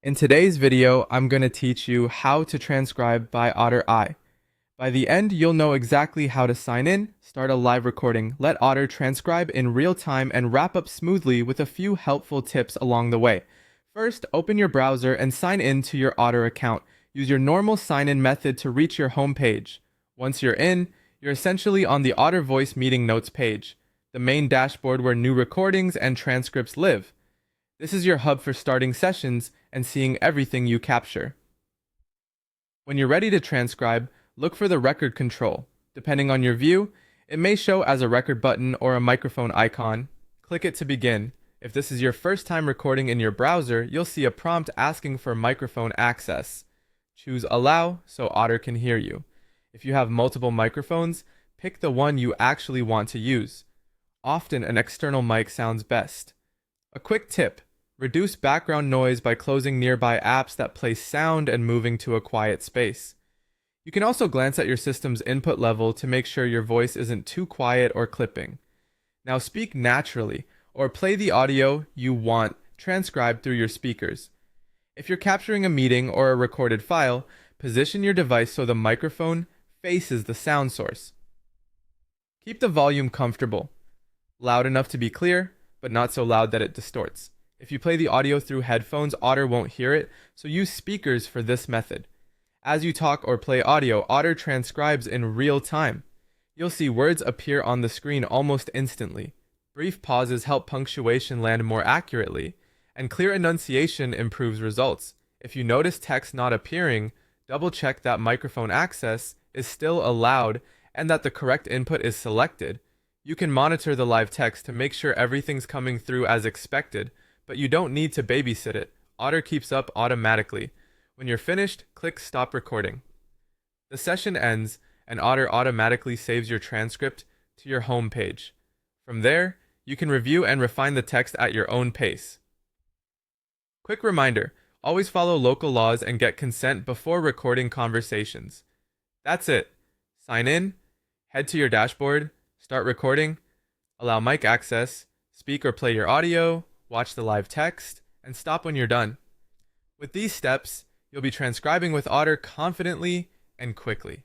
In today's video, I'm going to teach you how to transcribe by Otter AI. By the end, you'll know exactly how to sign in, start a live recording, let Otter transcribe in real time, and wrap up smoothly with a few helpful tips along the way. First, open your browser and sign in to your Otter account. Use your normal sign-in method to reach your home page. Once you're in, you're essentially on the Otter Voice Meeting Notes page, the main dashboard where new recordings and transcripts live. This is your hub for starting sessions and seeing everything you capture. When you're ready to transcribe, look for the record control. Depending on your view, it may show as a record button or a microphone icon. Click it to begin. If this is your first time recording in your browser, you'll see a prompt asking for microphone access. Choose Allow so Otter can hear you. If you have multiple microphones, pick the one you actually want to use. Often an external mic sounds best. A quick tip: reduce background noise by closing nearby apps that play sound and moving to a quiet space. You can also glance at your system's input level to make sure your voice isn't too quiet or clipping. Now speak naturally, or play the audio you want transcribed through your speakers. If you're capturing a meeting or a recorded file, position your device so the microphone faces the sound source. Keep the volume comfortable, loud enough to be clear, but not so loud that it distorts. If you play the audio through headphones, Otter won't hear it, so use speakers for this method. As you talk or play audio, Otter transcribes in real time. You'll see words appear on the screen almost instantly. Brief pauses help punctuation land more accurately, and clear enunciation improves results. If you notice text not appearing, double-check that microphone access is still allowed and that the correct input is selected. You can monitor the live text to make sure everything's coming through as expected, but you don't need to babysit it. Otter keeps up automatically. When you're finished, click Stop Recording. The session ends, and Otter automatically saves your transcript to your home page. From there, you can review and refine the text at your own pace. Quick reminder: always follow local laws and get consent before recording conversations. That's it. Sign in, head to your dashboard, start recording, allow mic access, speak or play your audio, watch the live text, and stop when you're done. With these steps, you'll be transcribing with Otter confidently and quickly.